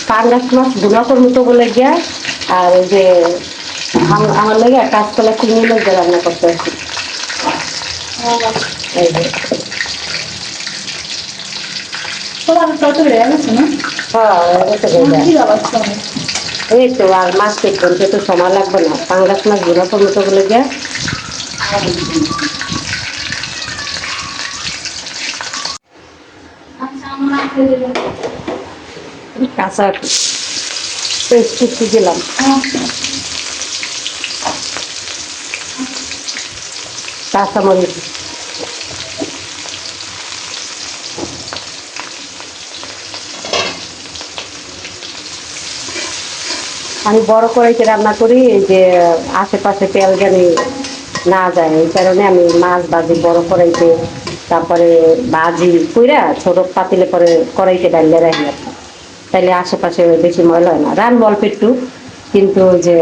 পাঙ্গাস মাছ ভুনা করবো তো বলে গিয়া, আর ওই যে আমার লেগে কাঁচকলা চিংড়ি মাছ দিয়ে রান্না করতে আসি। এই যে এই তো আর মাছ কেটে তো সময় লাগবে না, পাঙ্গাস মাছ ভুনা করবো তো বলে গিয়া। কাঁচা পেস্ট দিলাম। কাঁচামরিচ, আমি বড় কড়াইতে রান্না করি, যে আশেপাশে তেল জানি না যায়, এই কারণে আমি মাছ ভাজি বড় কড়াইতে, তারপরে ভাজি কইরা ছোট পাতিলে পরে কড়াইতে ডালিয়ে রাখি, তাইলে আশেপাশে বেশি ময়লা হয় না। রান্না অল্প একটু, কিন্তু যে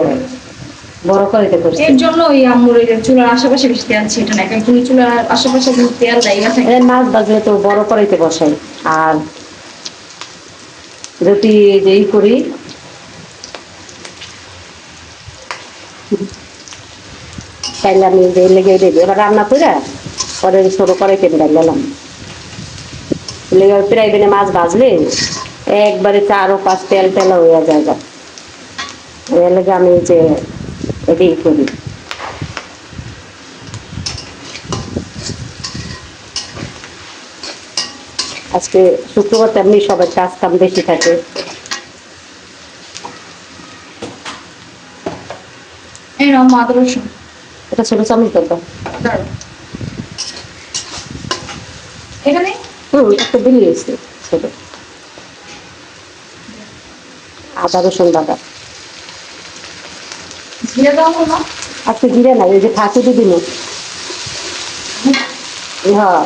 বড় কড়াইতে করছি এর জন্য ওই আম্মুর ওই চুলার আশেপাশে বেশি তেল ছিটে না, কারণ চুলার আশেপাশে তেল জায়গা থাকে। মাছ ভাজলে তো বড় কড়াইতে বসাই, আর রুটি যেই করি তাইলে আমি যে লেগে দেবো, এবার রান্না করে পরে ছোট কড়াইতে ডাললাম। লেগে প্রায় দিনে মাছ ভাজলে একবারে 4 ও 5 তেল তেলা হয়ে যায়। এর লেগে আমি যে এটাই করি। আজকে শুক্রবার, তেমনি সবার কাজ কাম বেশি থাকে। এটা ছোট চামচ তো এখানে একটা বেরিয়েছে ছোট। আদা রসুন বাটা, জিরে দেওয়া হলো না? আজকে জিরে নাই, ওই যে ফাঁকি দিদি হ্যাঁ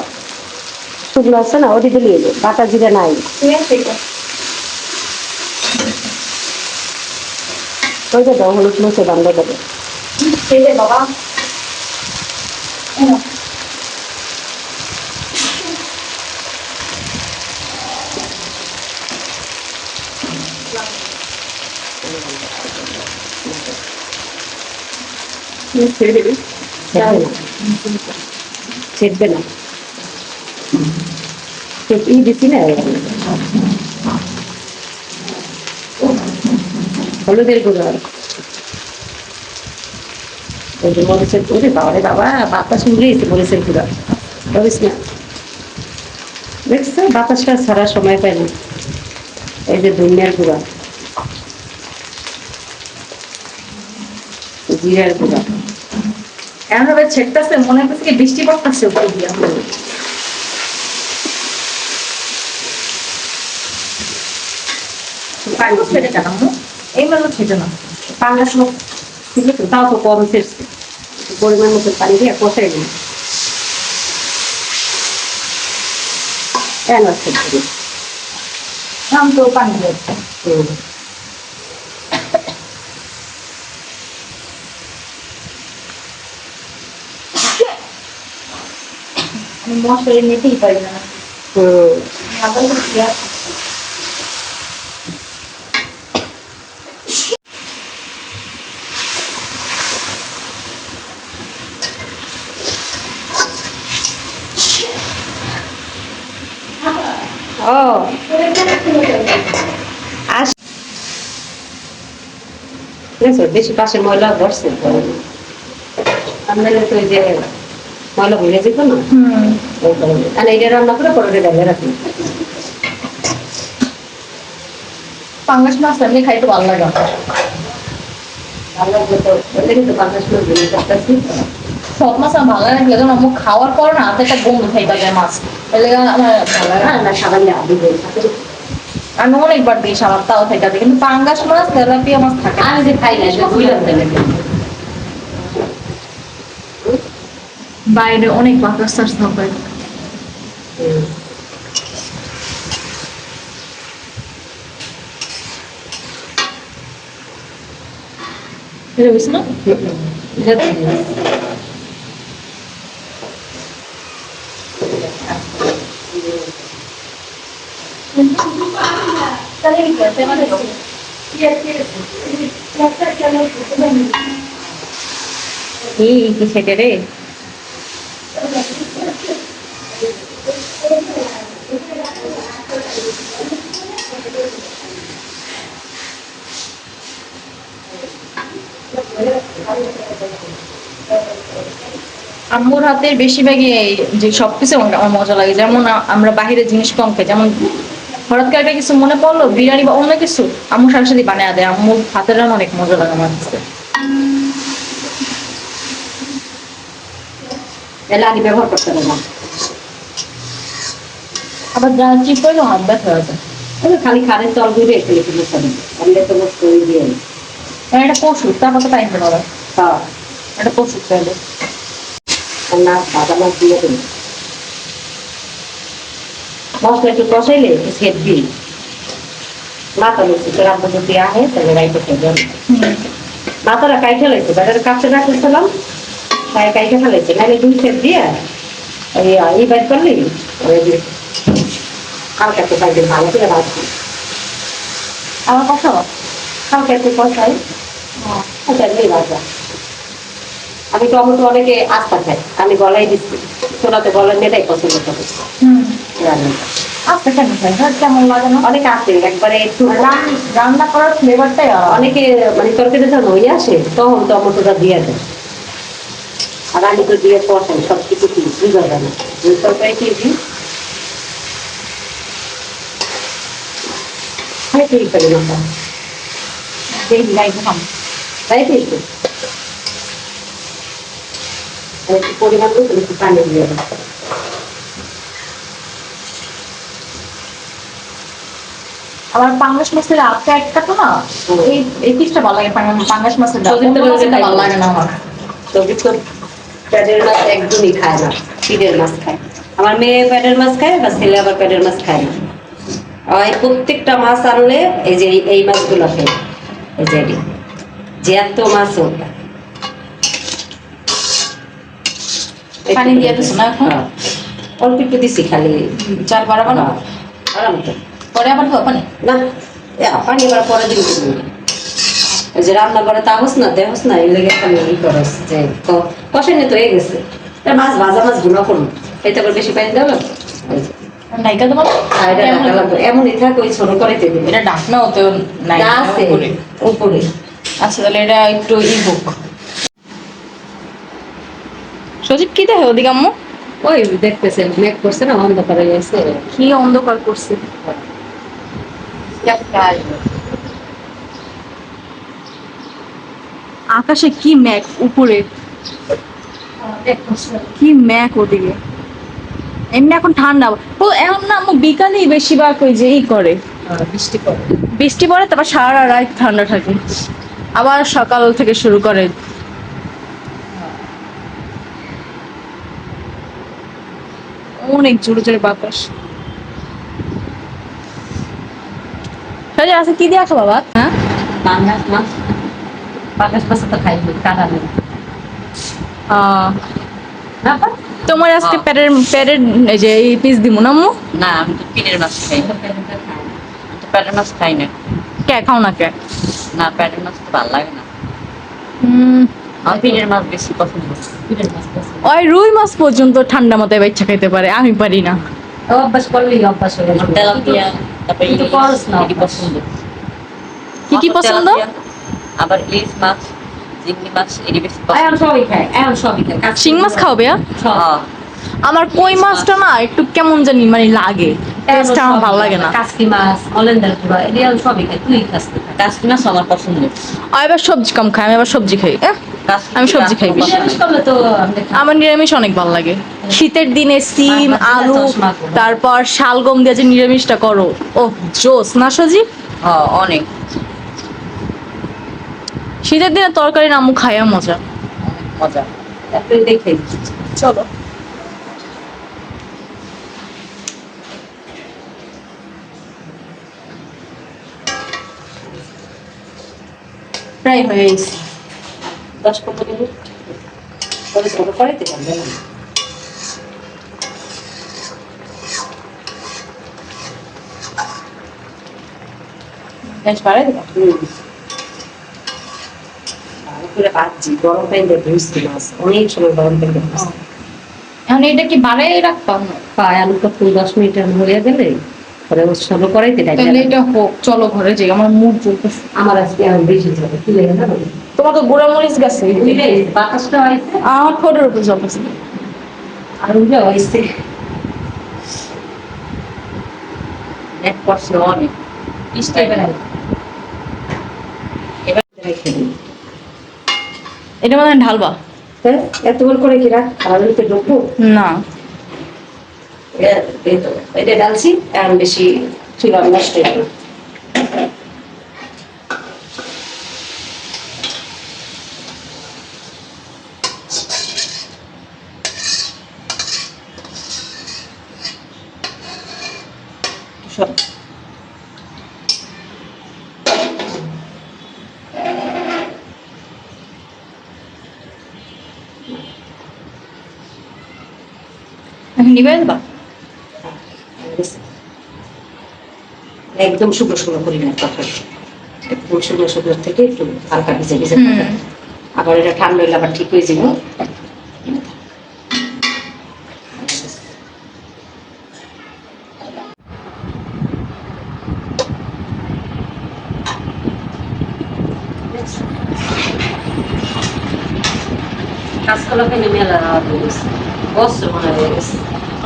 শুকনো আছে না, ওটি দিলে বাটা জিরে নাই। ওই যে দাও হলুদ মরিচে বান্ধ দেবে বাবা। ছেড়বে না ই দিচ্ছি না, হলুদের গুঁড়ো, মরিচের গুঁড়ো। বাবারে বাবা, বাতাস উড়িয়েছে মরিচের গুঁড়ো, বুঝিস না? দেখছো বাতাসটা ছাড়া সময় পাই না। এই যে ধনিয়ার গুঁড়া, জিরার গুঁড়া, এমন ভাবে ছেড়তেছে মনে হচ্ছে কি বৃষ্টি পড়তেছে উপর দিয়া। ছেড়ে কেন এই মেলো ছেড়ে না? পাঙ্গাস মাছ ছিল তো, তাও তো কম ছেড়ছে, পরিমাণ মতো পানি দিয়ে কষাই দিই। আমি তো পানি দিয়েছি। আমি মশলা নিতেই পারি না। ও বেশি পাশে ময়লা ধরছে, তো ওই যে ময়লা ভুলে যেত না, আর এইটা রান্না করে পরে ডালে রাখি। পাঙ্গাস মাছ এমনি খাইতে ভালো লাগে। ভালো লাগবে তো, কিন্তু পাঙ্গাস মাছ ভুলে করতেছি। সব মাছ আমার ভালো লাগে, যখন আমার খাওয়ার পর না হাতে একটা গন্ধ খাইতে যায় মাছ, এলে আমার ভালো লাগে না সাবান আদি আমি অনেকবার দিই আমার তাও থেকে, কিন্তু পাঙ্গাস মাছ তেলাপিয়া মাছ থাকে আমি যে খাই না বাইরে অনেক বাতাস টাস থাকে। বুঝছ না তাহলে কি আছে আমাদের কি সেটা রে? আম্মুর হাতের বেশিরভাগই এই যে সবকিছু আমার মজা লাগে, যেমন আমরা বাহিরের জিনিস কম খাই, যেমন হঠাৎ করে একটা কিছু মনে পড়লো বিরিয়ানি বা অন্য কিছু, আম্মু সাথে সাথে বানিয়ে দেয়। আম্মুর হাতের রান্না অনেক মজা লাগে আমার কাছে। তাহলে আগে ব্যবহার করতে হবে না। আবার যা চিপ করে হাত ব্যথা হয়ে যায়। খালি খানের তল ঘুরে ফেলে ফেলে খাবি, আমরা তো নষ্ট করে দিয়ে এটা পশু, তারপর তো টাইম হবে, হ্যাঁ এটা পশু চাইলে না বাদা মাছ দিয়ে দেবে। মশলা একটু কষাইলে একটু সেট দিই, মাথা লুচি তোর আব্বু যদি আহে তাহলে রাইতে খাইবেন। মাথাটা কাইটে লাইছে, বাজারে কাছে রাখতেছিলাম, তাই কাইটে ফেলাইছে, নাহলে দুই সেট দিয়ে এই বাইর করলি ওই যে হালকা একটু পাইবে ভালো করে ভাজবি। আমার কথা হালকা একটু কষাই, ওটা নেই ভাজা। আমি টমেটো অনেকে আস্তা খাই, আমি গলাই দিচ্ছি, তোরা তো গলার মেয়েটাই পছন্দ করে রান্না। আচ্ছা কেন কেমন লাগে না? অনেকে আছে একবারে একটু রান্না করার ফ্লেভারটাই অনেকে মানে তরকারি যখন হয়ে আসে তখন টমেটোটা দিয়ে দেয়, আর আমি তো দিয়ে কষাই সব কিছু বুঝা যায় না ওই তরকারি কি দিই খাইতেই পারি না, যেই লাইফে খাম খাইতেই তো একটু পরিমাণ মতো একটু পানি দিয়ে দেয়। আবার পাঙ্গাস মাছের আটটা একটা তো না, এই এই পিসটা ভালো লাগে। পাঙ্গাস মাছের ডাল, সবই তো অন্য মাছের ডাল খাই ভালো লাগে না আমার। তবে তো প্যাডের মাছ একদমই খায় না, পিডের মাছ খায়। আমার মেয়ে প্যাডের মাছ খায়, বা ছেলে আবার প্যাডের মাছ খায় না। আর প্রত্যেকটা মাছ আনলে এই যে এই মাছগুলো খাই, এই যে যে এত মাছ হোক পানি দিয়ে দিছো না এখন? অল্প একটু দিছি খালি, চার বাড়াবো না, আরাম তো পরে আবার দেবো পানি? না পানি এবার পরে দিন। ওই যে রান্না করে তাহস না দেহস না এই লেগে খালি ই করস যে তো কষানি তো হয়ে গেছে, মাছ ভাজা মাছ গুণা করুন এতে করে বেশি পানি দেবে নাইকা দেবো না? এমনই থাক ওই ছোট করে দেবে। এটা ঢাকনা হতে নাই আছে উপরে। আচ্ছা তাহলে এটা একটু ই হোক। সজীব কি দেখে ওদিকে আম্মু? ওই দেখতেছেন মেঘ করছে না, অন্ধকার হয়ে গেছে। কি অন্ধকার করছে, আকাশে কি মেঘ, উপরে কি মেঘ ওদিকে। এমনি এখন ঠান্ডা, ও এখন না আম্মু বিকালেই বেশিরভাগ ওই যে ই করে, বৃষ্টি পড়ে। বৃষ্টি পড়ে, তারপর সারা রাত ঠান্ডা থাকে, আবার সকাল থেকে শুরু করে। অনেক জোরে জোরে বাতাস। আচ্ছা কি দিয়ে খাবো বাবা? হ্যাঁ পাঙ্গাস মাছ, পাঙ্গাস মাছ তো খাই কাটা নেই না। তোমার আজকে প্যারের প্যারের এই যে এই পিস দিব না আম্মু? না আমি তো পিনের মাছ খাই, আমি তো প্যাটের মাছ খাই না। কে খাও না কে? না প্যাটের মাছ তো ভালো লাগে না, হুম, আমার পিনের মাছ বেশি পছন্দ। পিঠের মাছ পছন্দ। ওই রুই মাছ পর্যন্ত ঠান্ডা মাথায় বাচ্চা খাইতে পারে, আমি পারি না। অভ্যাস করলেই অভ্যাস হয়ে আমার যাবে। তেলাপিয়া, তারপরে কিন্তু ইলিশ, করস না এটি পছন্দ। কি কি আমার তো পছন্দ? তেলাপিয়া, আবার ইলিশ মাছ, চিংড়ি মাছ এটি বেশি এখন পছন্দ। সবই খায়, এখন সবই খায়। শিং মাছ খাও বেয়া? হ্যাঁ, আমার কই মাছটা না একটু কেমন জানি মানে লাগে, টেস্টটা আমার ভালো লাগে না। কাসকি মাছ, অলেন্দার গুঁড়া, এগুলো সবই খায়। তুই কাসকি খায়। কাশকি মাছ আমার পছন্দ। আর এবার সবজি কম খাই, আমি এবার সবজি খাই। কাশকি আমি সবজি খাই বেশি। নিরামিষ করলে তো আমরা খাই। আমার নিরামিষ অনেক ভালো লাগে। শীতের দিনে সিম, মাছ ভাজা, আলু, চশমা করো। তারপর শালগম দিয়ে যে নিরামিষটা করো, ও জোস না সজি? হ্যাঁ অনেক শীতের দিনে তরকারি নামু খায়া মজা। মজা। তারপরে দেখে চলো প্রায় হয়ে গেছে। 10-15 মিনিট পরে ছোট করাইতে পারবে না। গ্যাস বাড়াই দিবা। ভালো করে ভাজছি, গরম পানি দিয়ে ধুইছি মাছ, অনেক সময় গরম পানি দিয়ে ধুইছি। এখন এটা কি বাড়াই রাখবা না? পায় আলু কত 10 মিনিটের হয়ে গেলে পরে ছোট করাইতে তাহলে এটা হোক, চলো ঘরে যাই, আমার মুড চলতেছে। আমার আজকে আর বেশি যাবে কি লাগে না তোমার তো গুঁড়া মরিচ গেছে, বাতাসটা হয়েছে আমার ঠোঁটের উপর চলতেছে। আর উঠে হয়েছে 1% অনেক ইস্টাই বেলা এবার রেখে দিই। এটা মানে ঢালবা হ্যাঁ এত বড় করে কি রাখ আর তো ঢুকবো না? এটা ডালছি আর বেশি চুলা নষ্ট হয়ে গেল। সব এখন নিবে দেবা? একদম শুকনো শুকনো করি না তরকারি, একদম শুকনো শুকনো থেকে একটু হালকা ভিজে ভিজে হুম। আবার এটা ঠান্ডা হলে আবার ঠিক হয়ে যাবে। কাঁচকলা কিনে মেলা বসছে মনে হয়ে গেছে।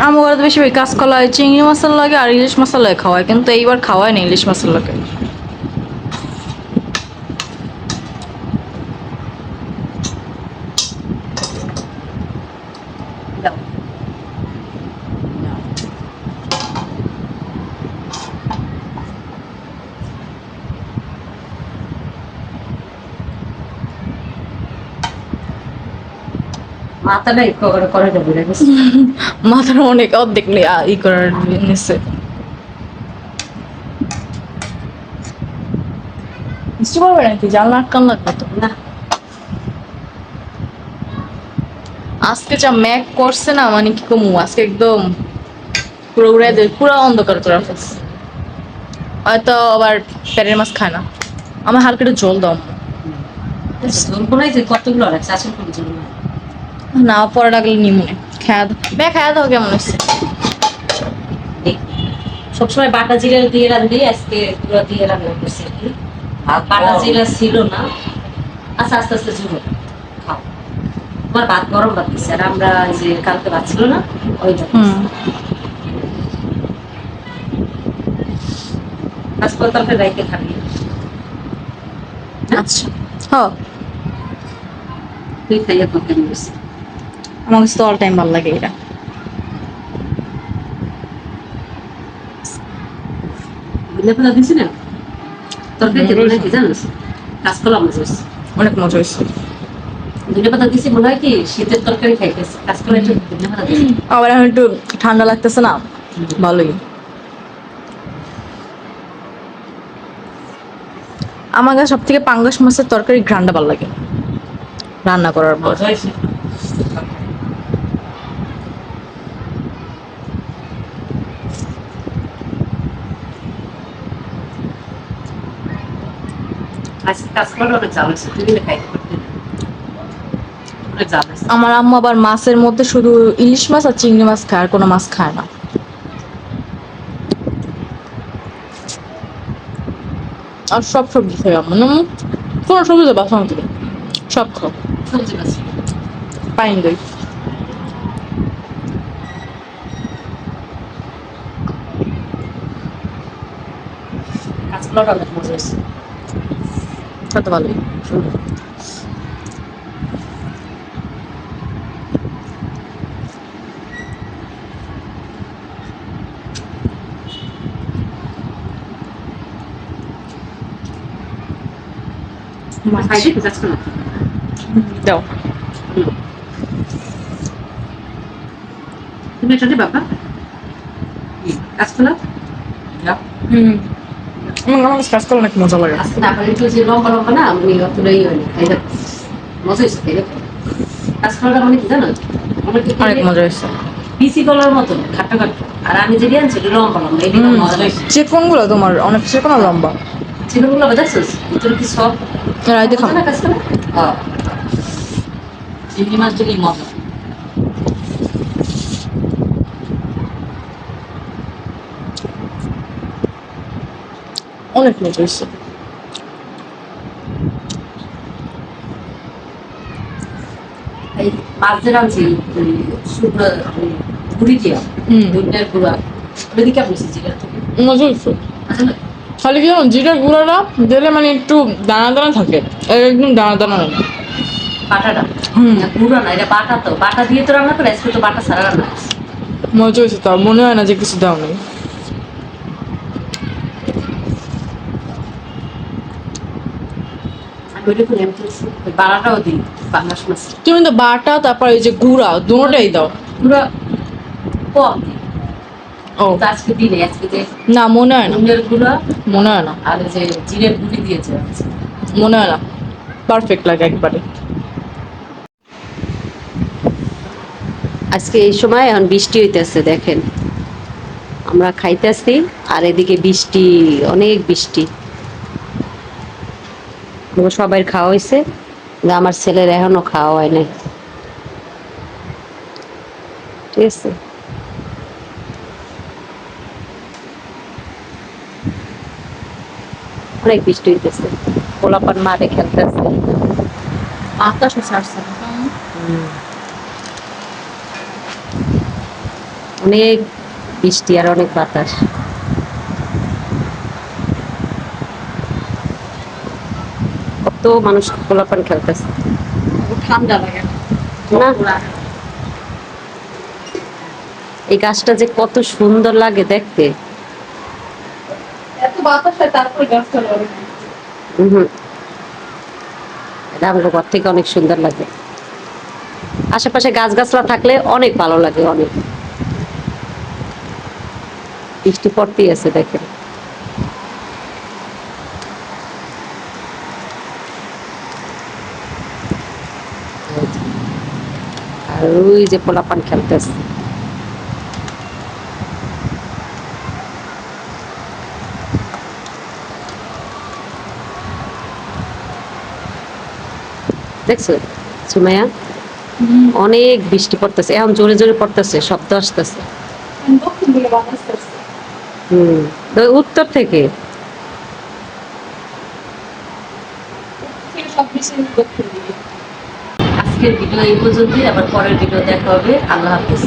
আমার ঘরে তো বেশি ওই কাঁচকলায় চিংড়ি মশলা লাগে আর ইলিশ মশলায় খাওয়ায়, কিন্তু এইবার খাওয়ায় না ইলিশ মশলাকে। দাও। মাথাটা একটু করে যাবে দেখো। মাথার অনেক অর্ধেক ই করার নিচ্ছে। মিষ্টি পারবে নাকি? জানলা আটকান লাগবে তো। না আজকে যা ম্যাক করছে না, মানে কি কমু, আজকে একদম পুরো উড়ে দেয়, পুরো অন্ধকার করে ফেলছে। হয়তো আবার পেটের মাছ খায় না। আমার হালকা একটু জল দাও। ঝোল কোনাই যে কতগুলো রাখছে আসল কোনো ঝোল না। না পরে লাগলে নিমুনে খায়া দাও। খায়া দাও কেমন হচ্ছে? দেখ, সবসময় বাটা জিরা দিয়ে রাঁধবি, আজকে গুঁড়া দিয়ে রান্না করছি আর কি। আর বাটা জিরা ছিল না। আচ্ছা আস্তে আস্তে ঝুলো খাও। তোমার ভাত গরম ভাত দিচ্ছে আর আমরা এই যে কালকে ভাত ছিল না ওইটা হাসপাতালকে রাইতে খাবি। আচ্ছা হ্যাঁ, তুই খাইয়া তোকে নিয়েছি। আমার কাছে তো অল টাইম ভালো লাগে এটা। ধনে পাতা দিছি না তরকারি মনে হয় কি জানিস কাঁচকলা মজা হয়েছে, অনেক মজা হয়েছে। ধনে পাতা দিছি মনে হয় কি শীতের তরকারি খাইতেছে, কাঁচকলা একটু ধনে পাতা দিছি। আবার এখন একটু ঠান্ডা লাগতেছে না, ভালোই। আমার কাছে সব থেকে পাঙ্গাস মাছের তরকারি ঘ্রাণটা ভালো লাগে রান্না করার পর। মজা হয়েছে। আজকে কাঁচকলা অনেক জাল হয়েছে, তুই মিলে খাইতে পারবি না। অনেক জাল হয়েছে। আমার আম্মু আবার মাছের মধ্যে শুধু ইলিশ মাছ আর চিংড়ি মাছ খায়, আর কোনো মাছ খায় না। আর সব সবজি খাই আম্মু, না কোনো সবজি তো বাসা থেকে সব খাও। সবজি মাছ পাইন দই কাঁচকলাটা অনেক মজা হয়েছে। কত ভালোই। খাইতে কি যাচ্ছে না? দাও। তুমি এটা বাবা কাঁচকলা আমার কাছে কাজ করলে অনেক মজা লাগে। আজকে না পারে একটু যে লম্বা লম্বা না আমি অতটাই হয়নি খাইতে মজা হয়েছে খাইতে। কাঁচকলাটা মানে কি জানো অনেক মজা হয়েছে। পিসি কলার মতন খাট্টা খাট্টা, আর আমি যেটা আনছি এটা লম্বা লম্বা, এটা মজা হয়েছে। চিকন গুলো তোমার অনেক চিকন আর লম্বা। চিকেনগুলো দেখছিস ভিতরে কি সব রাইতে খাবো। না কাছে হ্যাঁ চিংড়ি মাছ দিলেই মজা অনেক মজা হয়েছে। এই মাছ যে রাঁধছি শুকনো গুড়ি দিয়া দুধের গুঁড়া ওটা দিয়ে কেমন জিরা থেকে মজা হয়েছে। আসলে খালি কি জানো জিরার গুঁড়াটা দিলে মানে একটু দানা দানা থাকে, এর একদম দানা দানা নেই। বাটাটা হুম। গুঁড়া না এটা বাটা, তো বাটা দিয়ে তো রান্না করে আজকে তো বাটা ছাড়া রান্না করছি। মজা হয়েছে, তাও মনে হয় না যে কিছু দাও নেই। আমি ওইটা করে আমি তুলছি ওই বাড়াটাও দিই বাংলা মাছ তুমি তো বাটা তারপর এই যে গুঁড়া দুটোটাই দাও। গুঁড়া কম দিই ও তো আজকে দিই নাই, আজকে যে না, মনে হয় না, নুনের গুঁড়া মনে হয় না, আর ওই যে জিরের গুঁড়ি দিয়েছে মনে হয় না। পারফেক্ট লাগে একবারে। আজকে এই সময় এখন বৃষ্টি হইতেছে দেখেন, আমরা খাইতেছি আর এদিকে বৃষ্টি, অনেক বৃষ্টি। আমরা সবাই খাওয়া হয়েছে, কিন্তু আমার ছেলের এখনো খাওয়া হয় নাই। ঠিক আছে, অনেক বৃষ্টি হইতেছে, পোলাপান মাঠে খেলতেছে। বাতাসও ছাড়ছে না। অনেক বৃষ্টি আর অনেক বাতাস। কত মানুষ পোলাপান খেলতেছে। ঠান্ডা লাগে না, এই গাছটা যে কত সুন্দর লাগে দেখতে। এত বাতাস হয় তারপর গাছটা লাগে। হম, এটা আমাদের ঘর থেকে অনেক সুন্দর লাগে। আশেপাশে গাছগাছলা থাকলে অনেক ভালো লাগে, অনেক। বৃষ্টি পড়তেই আছে দেখেন। আর ওই যে পোলাপান খেলতেছে। দেখছো সুমাইয়া, অনেক বৃষ্টি পড়তেছে, এখন জোরে জোরে পড়তেছে, শব্দ আসতেছে। দক্ষিণ দিকে বাতাস করছে। তো উত্তর থেকে। সব বেশি দক্ষিণ দিকে। আজকের ভিডিও এই পর্যন্তই, আবার পরের ভিডিও দেখা হবে। আল্লাহ হাফিজ।